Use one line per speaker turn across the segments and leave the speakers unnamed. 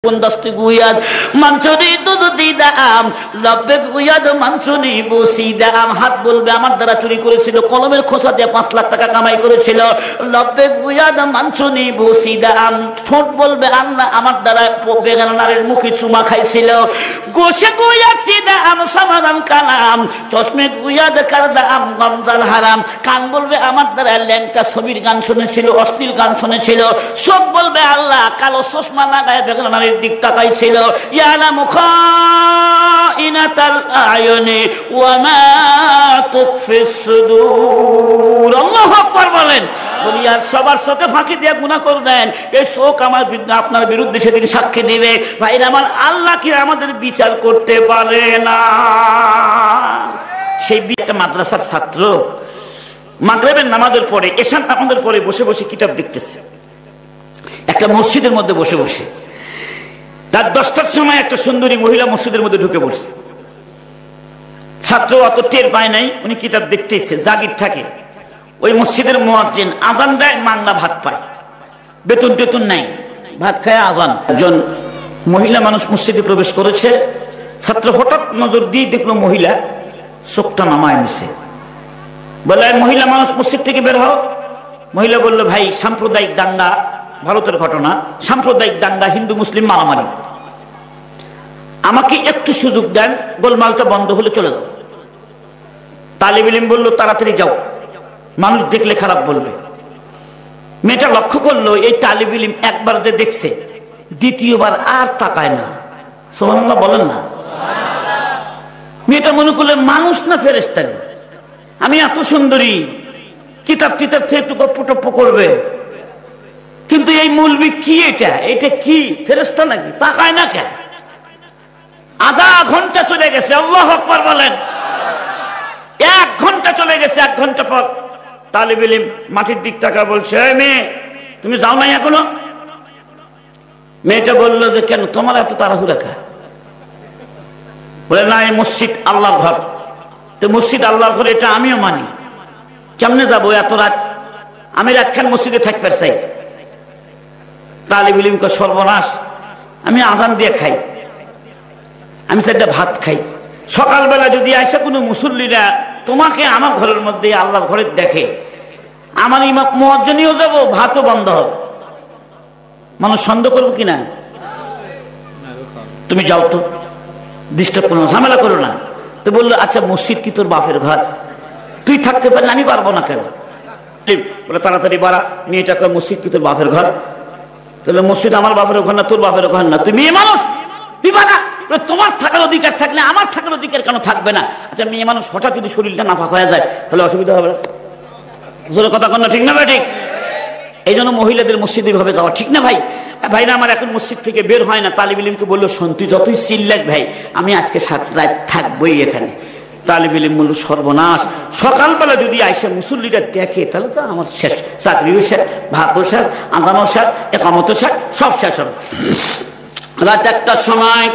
Pundasti guyad mansuri dudu didam labbe guyad mansuri bosi dam হাত বলবে আমার দ্বারা চুরি করেছিল কলমের খোসা দিয়ে 5 লাখ টাকা কামাই করেছিল labbe guyad mansuri bosi dam ঠোঁট বলবে আল্লাহ আমার দ্বারা বেগানা নারীর মুখে চুমা খাইছিল গোশে গuyad সিদাম সামাদাম কালাম চশমে guyad কারদাম গমজাল হারাম কান বলবে আমার দ্বারা ল্যাংটা ছবির গান শুনেছিল অশ্লীল গান শুনেছিল চোখ বলবে আল্লাহ কালো চশমা লাগায় বেগানা নারীর দিক তাকাইছিল ইয়ালামু খাইনাতাল আয়ুনি ওয়া মা তুখফিস সুদূর আল্লাহু আকবার বলেন বলি আর সবার চোখে ফাঁকি দিয়ে গুনাহ করবেন এই চোখ আমার বিরুদ্ধে আপনার বিরুদ্ধে সেদিন সাক্ষী দিবে ভাইরা আমার আল্লাহ কি আমাদের বিচার করতে পারে না সেই একটা মাদ্রাসার ছাত্র মাগরিবের নামাজের পরে এশার নামাজের পরে বসে বসে কিতাব দেখতেছে একটা মসজিদের মধ্যে বসে বসে রাত 10টার সময় একটা সুন্দরী মহিলা মসজিদের মধ্যে ঢুকে পড়ছে ছাত্র অত টের পায় নাই উনি কিতাব দেখতেছে জাগির থাকে ওই মসজিদের মুয়াজ্জিন আযান দেয় মাংলা ভাত পায় বেতন টেতন নাই ভাত খায় আযান একজন মহিলা মানুষ মসজিদে প্রবেশ করেছে ছাত্র হঠাৎ নজর দিয়ে দেখলো মহিলা চোখটা নামায় নিছে বলে মহিলা মানুষ মসজিদ থেকে বের হও মহিলা বলল ভাই সাম্প্রদায়িক দাঙ্গা ভারতের ঘটনা সাম্প্রদায়িক দাঙ্গা হিন্দু মুসলিম মারামারি আমাকে একটু সুযোগ দেন গোলমালটা বন্ধ হলে চলে যাও তালিব ইলম বলল তাড়াতাড়ি যাও মানুষ দেখলে খারাপ বলবে মেয়েটা লক্ষ্য করলো এই তালিব ইলম একবার যে দেখছে দ্বিতীয়বার আর তাকায় না সুবহানাল্লাহ বলেন না মেয়েটা মনে করলে মানুষ না ফেরেশতা আমি এত সুন্দরী কিতাব টিতাব থেকে একটু গপ্প টপ্প করবে কিন্তু এই মৌলবি কি এটা কি ফেরেশতা নাকি তাকায় না কেন আধা ঘন্টা চলে গেছে আল্লাহু আকবার বলেন 1 ঘন্টা চলে গেছে 1 ঘন্টা পর তালিব ইলম মাটির দিক তাকা বলছে এই মেয়ে তুমি যাও নাই এখনো মেয়েটা বলল যে কেন তোমার এত তাড়াহুড়া কা বলে না এই মসজিদ আল্লাহর ঘর তো মসজিদ আল্লাহর ঘর এটা আমিও মানি কেমনে যাবো এত রাত আমি রাতখান মসজিদে থাকতে চাই তালিব ইলম কো সর্বনাশ আমি আযান দিয়ে খাই আমি সেটা ভাত খাই সকালবেলা যদি আসে কোনো মুসল্লিরা তোমাকে আমার ঘরের মধ্যে আল্লাহর ঘরে দেখে আমার ইমাম মুয়াজ্জিনও যাব ভাতও বন্ধ হবে মানুষ সন্দেহ করবো কিনা তুমি যাও তো ডিস্টার্ব করো না ঝামেলা করো না তো বললো আচ্ছা মসজিদ কি তোর বাপের ঘর তুই থাকতে পারলে আমি পারবো না কেন বলে তাড়াতাড়ি বাড়া মেয়েটাকে মসজিদ কি তোর বাপের ঘর তাহলে মসজিদ আমার বাপের ঘর না তোর বাপের ঘর না তুই মেয়ে মানুষ তুই বাড়া তোমার থাকার অধিকার থাকলে আমার থাকার অধিকার কেন থাকবে না আচ্ছা মেয়ে মানুষ হঠাৎ যদি শরীরটা নাফাক হয়ে যায় তাহলে অসুবিধা হবে জোরে কথা কন না ঠিক না ভাই ঠিক এই জন্য মহিলাদের মসজিদে ভাবে যাওয়া ঠিক না ভাই ভাইরা আমার এখন মসজিদ থেকে বের হয় না তালিব ইলমকে বললো শোন তুই যতই চিল্লাস ভাই আমি আজকে 7 রাত থাকবোই এখানে তালিব ইলম বলল সর্বনাশ সকালবেলা যদি আইসা মুসল্লিরা দেখে তাহলে তো আমার শেষ চাকরিও শেষ ভাতও শেষ আদানও শেষ একামতও শেষ সব শেষ হবে রাত 1টার সময়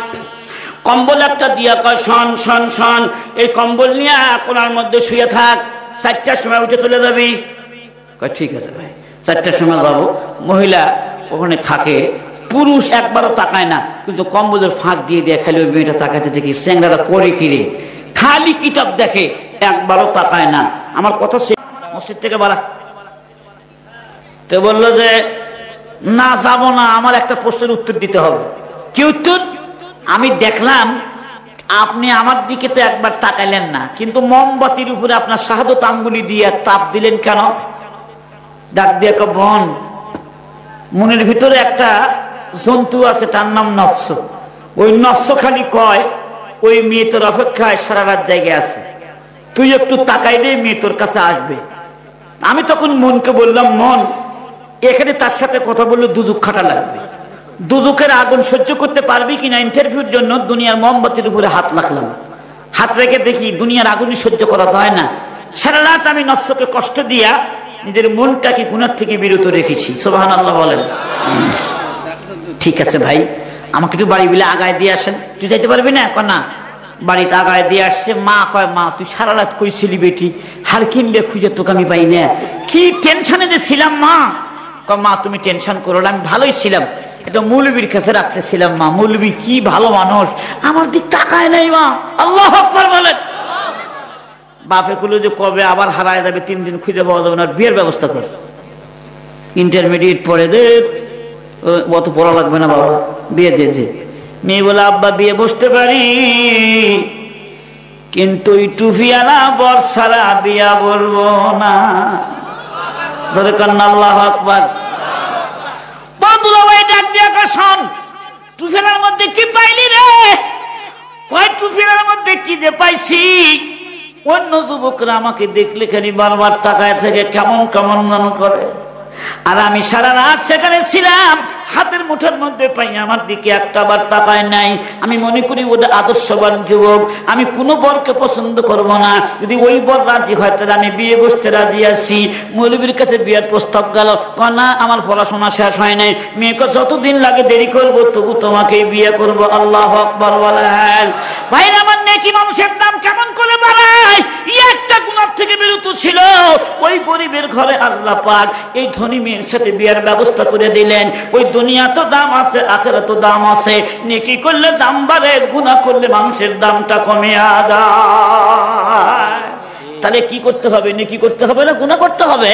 কম্বল একটা দিয়া কয় শন শন শন এই কম্বল নিয়ে কোনার মধ্যে শুয়ে থাক 4টার সময় উঠে চলে যাবি কয় ঠিক আছে ভাই 4টার সময় যাবো মহিলা ওখানে থাকে পুরুষ একবারও তাকায় না কিন্তু কম্বলের ফাঁক দিয়ে দিয়ে খালি ওই মেয়েটা তাকাতে দেখি চ্যাংড়াটা করে কিরে খালি কিতাব দেখে একবারও তাকায় না আমার কথা মসজিদ থেকে বাড়া তো বললো যে না যাবো না আমার একটা প্রশ্নের উত্তর দিতে হবে কি উত্তর আমি দেখলাম আপনি আমার দিকে তো একবার তাকাইলেন না কিন্তু মোমবাতির উপরে আপনার শাহাদত আঙ্গুলি দিয়ে তাপ দিলেন কেন ডাক দিয়ে বোন মনের ভিতরে একটা জন্তু আছে তার নাম নফস ওই নফস খালি কয় ওই মেয়ে তোর অপেক্ষায় সারা রাত জায়গায় আছে তুই একটু তাকাইলে মেয়ে তোর কাছে আসবে আমি তখন মনকে বললাম মন এখানে তার সাথে কথা বললে দুজুক খাটা লাগবে দুজুকের আগুন সহ্য করতে পারবি কিনা ইন্টারভিউর জন্য দুনিয়ার মোমবাতির উপরে হাত রাখলাম হাত রেখে দেখি দুনিয়ার আগুনই সহ্য করা যায় না সারা রাত আমি নফসকে কষ্ট দিয়া নিজের মনটাকে গুনাহ থেকে বিরত রেখেছি সুবহানাল্লাহ বলেন ঠিক আছে ভাই আমাকে একটু বাড়ি বিলে আগায় দিয়ে আসেন তুই যাইতে পারবি না না বাড়িতে আগায় দিয়ে আসছে মা কয় মা তুই সারা রাত কইছিলি বেটি হার কিনলে খুঁজে তোকে আমি পাই না কি টেনশনে যে ছিলাম মা কয় মা তুমি টেনশন করো না আমি ভালোই ছিলাম এটা মৌলবীর কাছে রাখতেছিলাম মা, মৌলবী কি ভালো মানুষ, আমার দিক তাকায় নাই মা। আল্লাহু আকবার বলেন। বাপে কইলো যে কবে আবার হারায় যাবে, 3 দিন খুঁজে পাওয়া যাবে না, বিয়ের ব্যবস্থা কর। ইন্টারমিডিয়েট পড়ে দে, অত পড়া লাগবে না বাবা, বিয়ে দিয়ে দে। মেয়ে বলে আব্বা বিয়ে বসতে পারি, কিন্তু ওই টুফিয়ালা বর্ষারা বিয়া বলবো না। আল্লাহু আকবার। দুলাভাই ডাক দিয়া শোন, টুফিয়ালার মধ্যে কি পাইলি রে? কয় টুফিয়ালার মধ্যে কি যে পাইছি, অন্য যুবকরা আমাকে দেখলে খালি বারবার তাকায় থেকে কেমন কেমন মনে করে, আর আমি সারা রাত সেখানে ছিলাম, হাতের মুঠোর মধ্যে পাই, আমার দিকে একটা বার তাকায় নাই। আমি মনে করি ওটা আদর্শবান যুবক, আমি কোনো বরকে পছন্দ করব না, যদি ওই বর রাজি হয় তাহলে আমি বিয়ে বসতে রাজি আছি। মৌলবীর কাছে বিয়ের প্রস্তাব গেল, না আমার পড়াশোনা শেষ হয় নাই, মেয়েকে যতদিন লাগে দেরি করবো তবু তোমাকে বিয়ে করব। আল্লাহু আকবার বলেন। ভাইরা আমার, নেকি মানুষের দাম কেমন করে বাড়ায়। একটা গুনাহ থেকে বিরত ছিল, ওই গরিবের ঘরে আল্লাহ পাক এই ধনী মেয়ের সাথে বিয়ের ব্যবস্থা করে দিলেন। ওই দুনিয়া তো দাম আছে, আখিরাত তো দাম আছে। নেকি করলে দাম বাড়ে, গুনাহ করলে মানুষের দামটা কমে যায়। তাহলে কি করতে হবে? নেকি করতে হবে না গুনাহ করতে হবে?